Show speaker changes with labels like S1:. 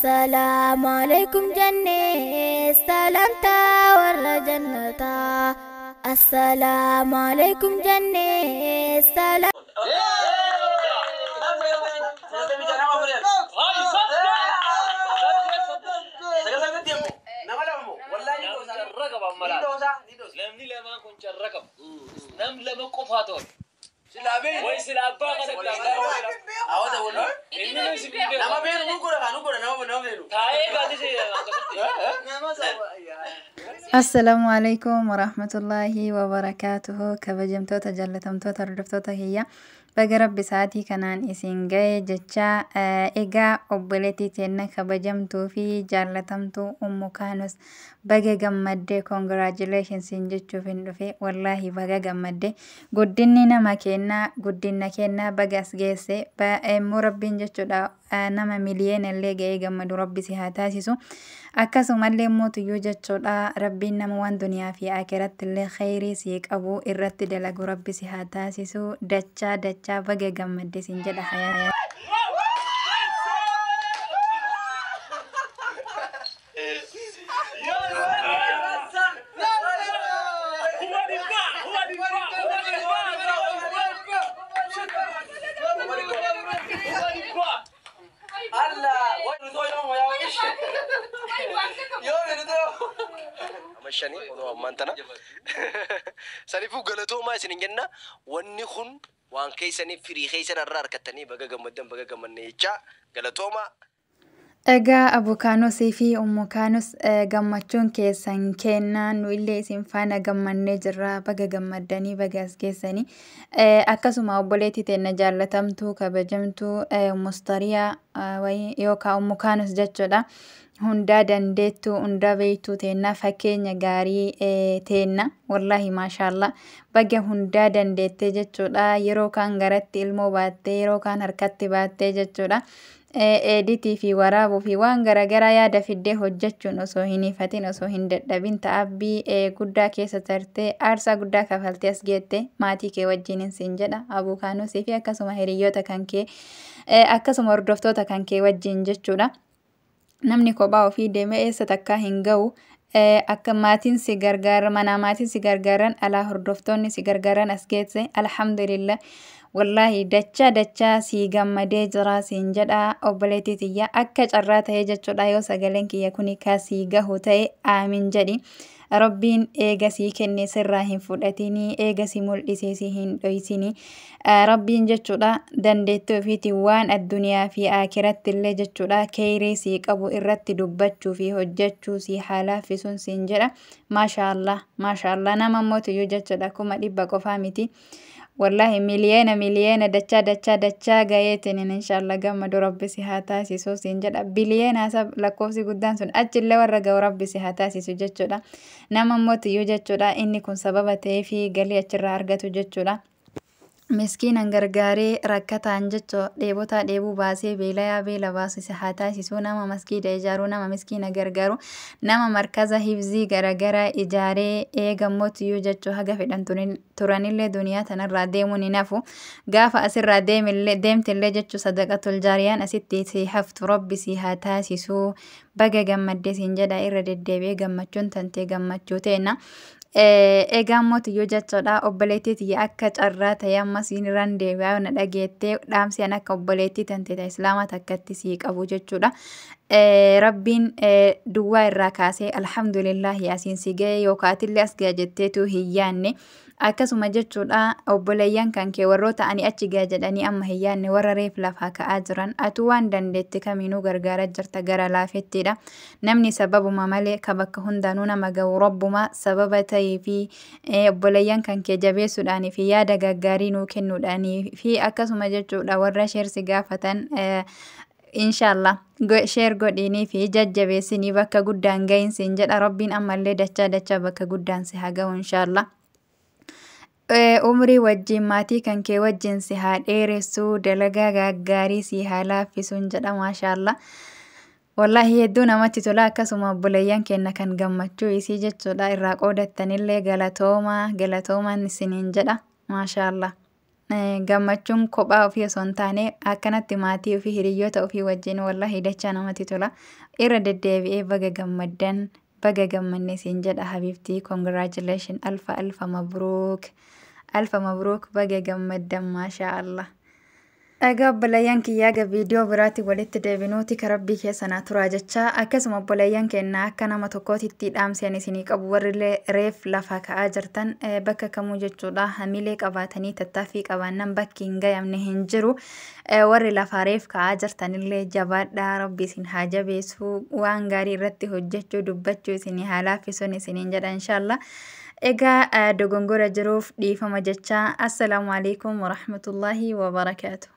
S1: السلام عليكم جنة سلامتا ورا جنتا. السلام عليكم جنة سلام.
S2: السلام عليكم ورحمة الله وبركاته. كبجمتوتا جلتمتوتا ردفتوتا هي بقرب بساعتي كنان إسنجاي جتشا إيجا أبولتي تينا كبجمتو في جلتمتو أمو كانوس بقى جمدي congratulations سنجتشو في والله بقى جمدي قدني نما كينا قدنا كينا بقى سجيسي مربين جتشو دا نما مليون اللي جاي جمدو ربي سيهاتاسيسو akkasumallee mootiyyuu jechuudha rabbiin nama waan duniyaa fi aakiratti illee khayrii sii qabu irratti dalagu rabbi si haa taasisu dachaa baga gammadde sin jedha hayaa.
S3: مشاني ونو مانتنا سالفو غلطو ما سنين جنة وني خون وان كيسني فري خيسن الرار كتني بقى جمدن بقى جمني يجا غلطو ما
S2: Egaa abukaanusii fi ummukaanus gammachuun keessan kennaan nu illee isin faana gammannee jirra baga gammaddanii baga as geessanii akkasuma obboleettii teenya jaallatamtuu kabajamtuu mustariyaa yookaan ummukaanus jechuudha. Hundaa dandeettuu hundaa beektuu teenya fakkeenya gaarii teenya wallahi maashaallah baga hundaa dandeettee jechuudha. Yeroo kaan garatti ilmoo baattee yeroo kaan harkatti baattee jechuudha. Editii fi waraabuu fi waan garaagaraa yaada fiddee hojjechuun osoo hin ifatin osoo hin dadhabin ta'abbii guddaa keessa turtee aarsaa guddaa kafaltee as geette maatii kee wajjin siin jedha abukaanusii fi akkasuma hiriyoota kan kee akkasuma hordoftoota kan kee wajjin jechuudha. Namni kophaa ofii deemee eessa takkaa hin ga'u akka maatiin si gargaaran mana maatiin si gargaaran alaa hordoftoonni si gargaaran as geesse alhamdulillah. Wallahi dachaa si gammadee jira siin jedha obboleettii tiyya akka carraa ta'ee jechuudha yoo sagaleen kiyya kuni kaasii gahu ta'e aamin jedhi. Rabbiin eega sii kenne sirraa hin fudhatinii eega si mul'isee si hin dhoysinii rabbiin jechuudha dandeettii ofiitiin waan addunyaa fi aakiratti illee jechuudha khayrii sii qabu irratti dubbachuu fi hojjechuu si haalaaffisuun siin jedha maashaallah nama mootiyyuu jechuudha kuma dhibba qofaa miti. والله مليانة دچا غايتين إن شاء الله قام ربي سيهاتا سيسو سينجد بليان حسب لكوفسي قدام سن أجل ورقة ربي سيهاتا سيسو جتشولا نما موت يو جتشولا إني كن سببته في قلي أجر عرقة جتشولا مسكينا غرغاري ركتا جتشو ديبوتا ديبو باسي بيلا باسي سيهاتا سيسو نما مسكيدا إجارو نما مسكينا غرغارو نما مركزة حفظي غرغارا إجاري إيغا موت يو جتشو هغا فدان ترانيلي دنيا تنرى ديموني نفو غافا أسر ديمت اللي جتشو صدقة الجاريان أستي سيحفت ربي سيهاتا سيسو بغا غمد سينجدا إرد الدبي غمتشون تنتي غمتشوتينا eegaa mootiyyuu jechuudha obboleettii tiyya akka carraa ta'e amma siin irraan deebi'aa na dhageettee dhaamsiyan akka obboleettii tanteeta islaamaa takkatti sii qabu jechuudha. Rabbiin duwwaa irraa kaasee alhamdulillahi asiin si ga'e yookaan illee as ga'a jetteetu hin yaanne akkasuma jechuudha obboleeyyan kan kee warroota ani achi ga'a jedhanii amma hin yaanne warra reef lafaa ka'aa jiran atu waan dandeetti kamiinuu gargaara jirta gara laafettiidha. Namni sababuma malee ka bakka hundaanuu nama ga'u rabbuma sababa ta'ee fi obboleeyyan kan kee jabeessuudhaanii fi yaada gaggaarii nuu kennuudhaanii fi akkasuma jechuudha warra sheersi gaafatan inshallah sheer godhiinii fi jajjabeessinii bakka guddaan gahinsiin jedha rabbiin ammallee dachaa bakka guddaan si haa ga'u inshallah. Umrii wajjin maatii kan kee wajjin si haa dheeressuu dalagaa gaggaarii si haa laaffisuun jedha maashaallah. Wallahi hedduu namatti tola akkasuma obboleeyyan keenya kan gammachuu isii jechuudha irraa qoodattanillee galatoomaan isiniin jedha maashaallah. gammachuun kophaa ofii osoo hin taane akkanatti maatii ofii hiriyoota ofii wajjin wallahi dachaa namatti tola. Irra deddeebi'ee baga gammaddan baga gammanne siin jedha Habibtii. Congratulations alfa mabruuk. Alfa mabruuk baga gammaddan maashaa Allah. Egaa obboleeyyan kiyyaa viidiyoo biraatti walitti deebinuuti karabbii keessa naa turaa jecha akkasuma obboleeyyan keenya akka nama tokkootitti dhaamseen isinii qabu warri reef lafa ka'aa jirtan bakka kamuu jechuudha hamilee qabaatanii tattaaffii qabaannan bakki hin gayamne hin jiru warri lafa reef ka'aa jirtanillee jabaadhaa rabbi isin haa jabeessu waan gaarii irratti hojjechuu dubbachuu isinii haa laaffisuun isiniin jedha inshallah. Egaa dogongora jiruuf dhiifama jecha assalaamu alaikum warahmatullahi wabarakaatuh.